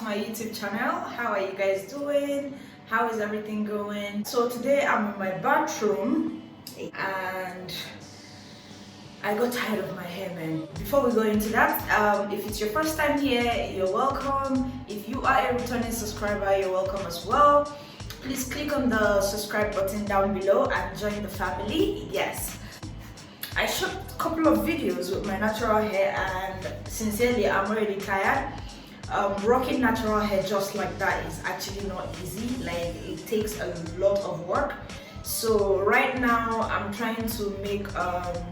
to my YouTube channel. How are you guys doing? How is everything going? So today I'm in my bathroom and I got tired of my hair, man. Before we go into that, if it's your first time here, you're welcome. If you are a returning subscriber, you're welcome as well. Please click on the subscribe button down below and join the family. Yes, I shot a couple of videos with my natural hair and sincerely I'm already tired. Rocking natural hair just like that is actually not easy. Like, it takes a lot of work. So right now I'm trying to make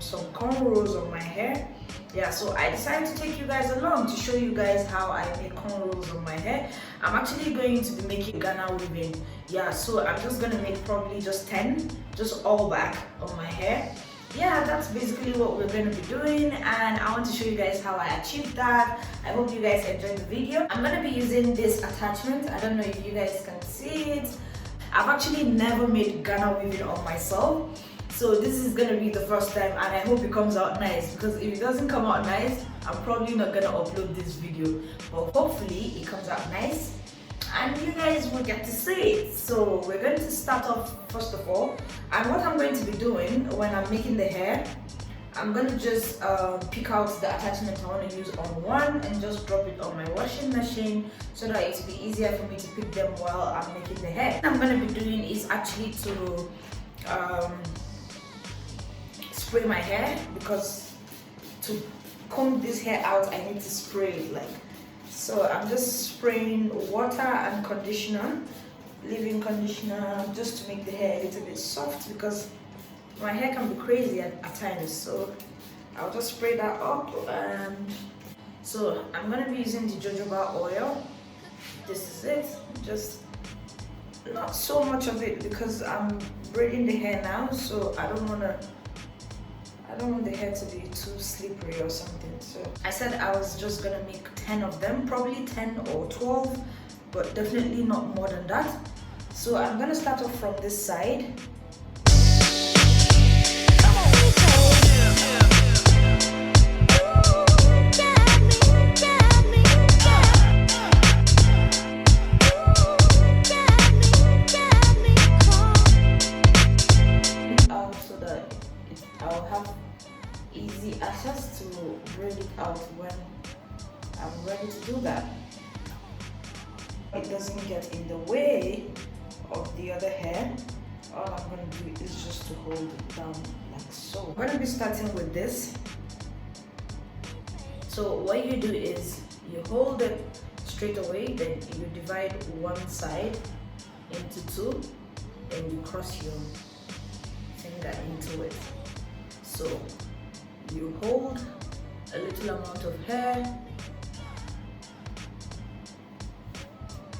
some cornrows on my hair. Yeah, so I decided to take you guys along to show you guys how I make cornrows on my hair. I'm actually going to be making Ghana weaving. Yeah, so I'm just gonna make probably just 10, just all back on my hair. Yeah, that's basically what we're going to be doing, and I want to show you guys how I achieved that. I hope you guys enjoyed the video. I'm going to be using this attachment. I don't know if you guys can see it. I've actually never made Ghana weaving on myself, so this is going to be the first time, and I hope it comes out nice, because if it doesn't come out nice, I'm probably not going to upload this video, but hopefully it comes out nice and you guys will get to see it. So we're going to start off first of all, and what I'm going to be doing when I'm making the hair, I'm going to just pick out the attachment I want to use on one and just drop it on my washing machine so that it will be easier for me to pick them while I'm making the hair. What I'm going to be doing is actually to spray my hair, because to comb this hair out I need to spray it. Like, so I'm just spraying water and conditioner, leave-in conditioner, just to make the hair a little bit soft, because my hair can be crazy at times. So I'll just spray that up. And so I'm going to be using the jojoba oil. This is it. Just not so much of it because I'm braiding the hair now, so I don't want the hair to be too slippery or something. So I said I was just gonna make 10 of them, probably 10 or 12, but definitely not more than that. So I'm gonna start off from this side. So that I'll have easy access to braid it out when I'm ready to do that. It doesn't get in the way of the other hair. All I'm going to do is just to hold it down like so. I'm going to be starting with this. So what you do is you hold it straight away, then you divide one side into two, and you cross your finger into it. So you hold a little amount of hair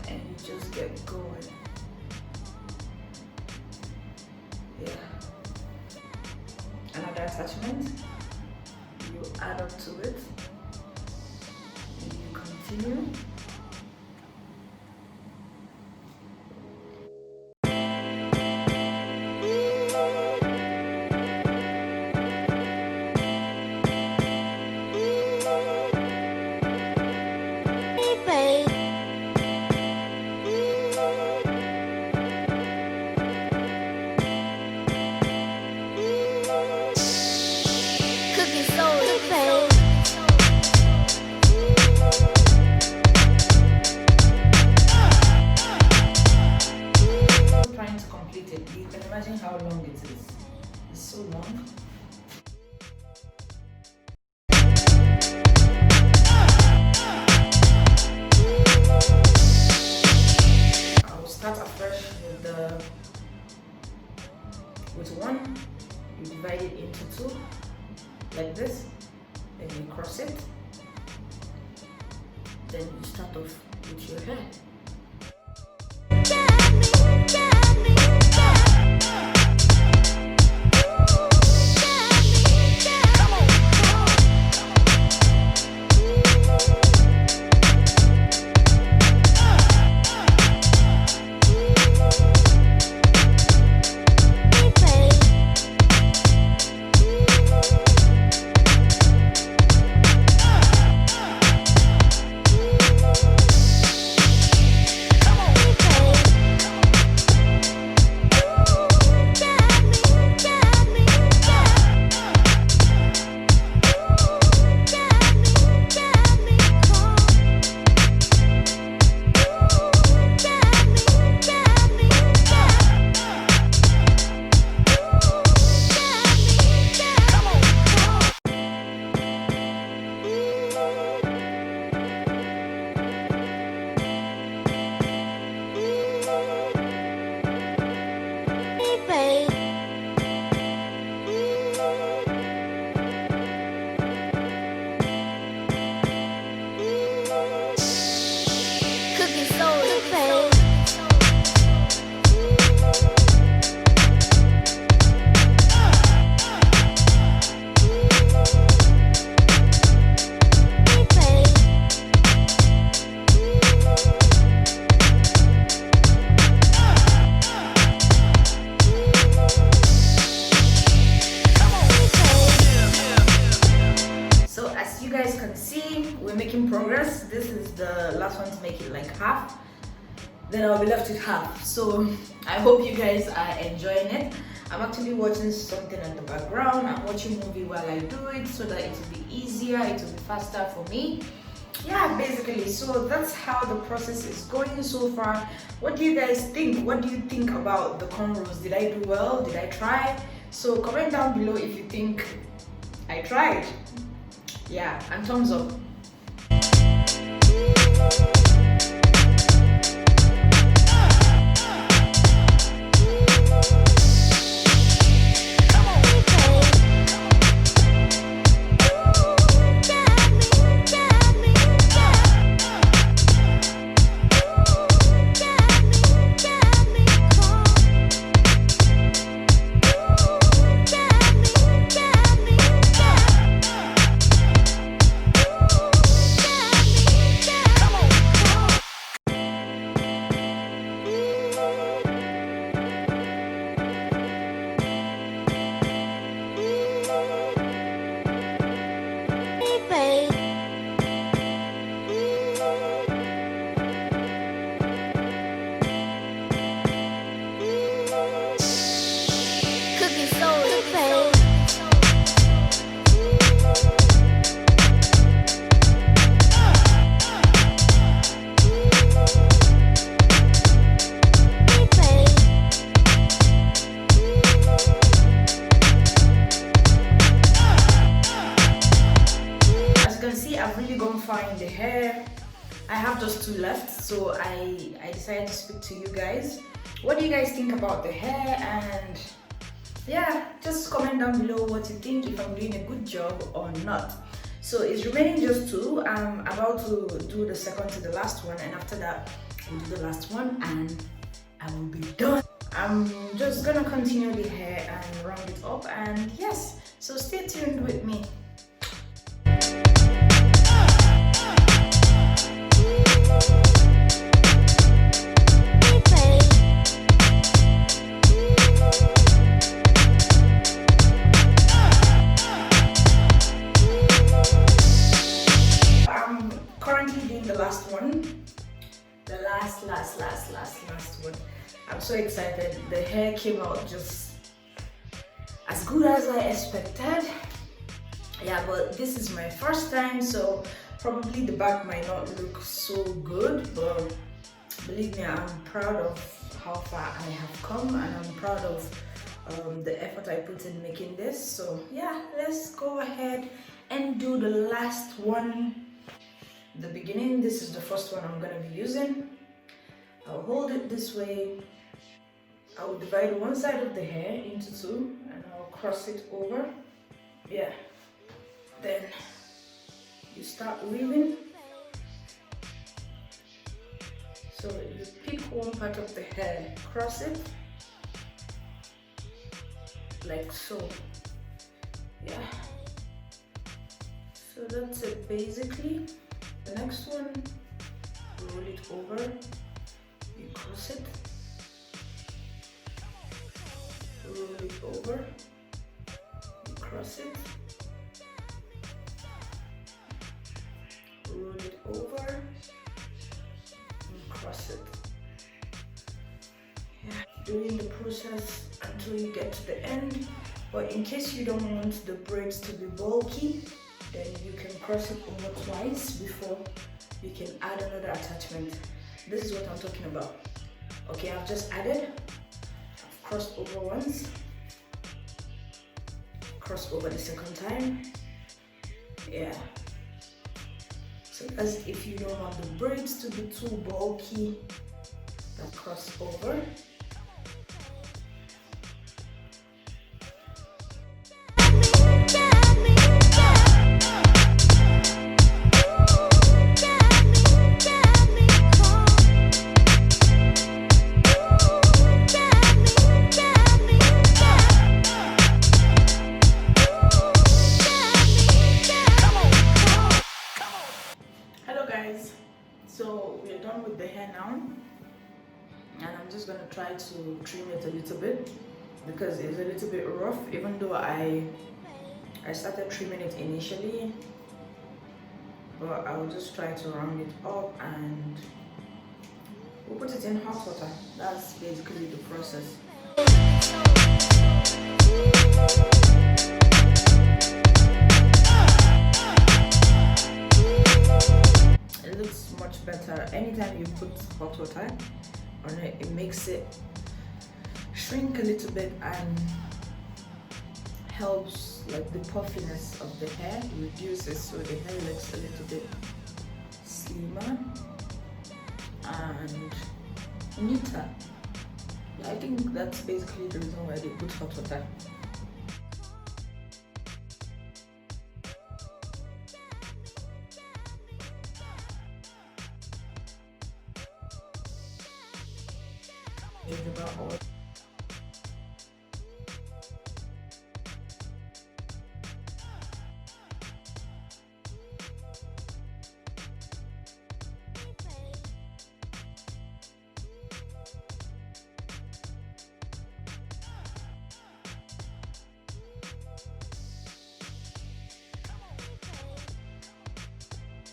and you just get going. Yeah. Another attachment, you add up to it and you continue. You can imagine how long it is. It's so long. I'll start afresh with one. You divide it into two, like this. Then you cross it. Then you start off with your hair. So as you guys can see, we're making progress. This is the last one to make it like half. Then I'll be left with half. So I hope you guys are enjoying it. I'm actually watching something in the background. I'm watching a movie while I do it so that it will be easier, it will be faster for me. Yeah, basically, so that's how the process is going so far. What do you guys think? What do you think about the cornrows? Did I do well? Did I try? So comment down below if you think I tried. Yeah, and thumbs up. Find the hair. I have just 2 left, so I decided to speak to you guys. What do you guys think about the hair? And yeah, just comment down below what you think, if I'm doing a good job or not. So it's remaining just 2. I'm about to do the second to the last one, and after that we'll do the last one and I will be done. I'm just gonna continue the hair and round it up, and yes, so stay tuned with me. Last one. I'm so excited. The hair came out just as good as I expected. Yeah, but this is my first time, so probably the back might not look so good, but believe me, I'm proud of how far I have come, and I'm proud of the effort I put in making this. So yeah, let's go ahead and do the last one. The beginning, this is the first one I'm gonna be using. I'll hold it this way. I'll divide one side of the hair into 2 and I'll cross it over. Yeah. Then you start weaving. So you pick one part of the hair, cross it like so. Yeah. So that's it basically. The next one, roll it over. You cross it, roll it over, you cross it, roll it over, you cross it. Yeah, doing the process until you get to the end. But in case you don't want the braids to be bulky, then you can cross it over twice before you can add another attachment. This is what I'm talking about. Okay, I've just added. I've crossed over once. Crossed over the second time. Yeah. So that's if you don't want the braids to be too bulky. Then cross over. try to trim it a little bit because it's a little bit rough, even though I started trimming it initially, but I will just try to round it up and we'll put it in hot water. That's basically the process. It looks much better. Anytime you put hot water on it, it makes it shrink a little bit and helps like the puffiness of the hair, reduces so the hair looks a little bit slimmer and neater. Yeah, I think that's basically the reason why they put hot water.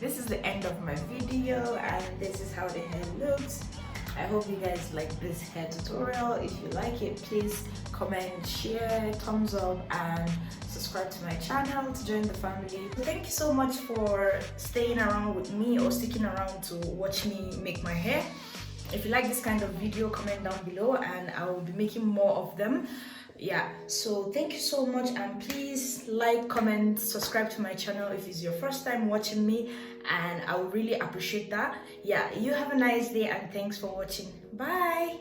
This is the end of my video and this is how the hair looks. I hope you guys like this hair tutorial. If you like it, please comment, share, thumbs up and subscribe to my channel to join the family. Thank you so much for staying around with me or sticking around to watch me make my hair. If you like this kind of video, comment down below and I will be making more of them. Yeah, so thank you so much and please like, comment, subscribe to my channel if it's your first time watching me and I would really appreciate that. Yeah, you have a nice day and thanks for watching. Bye.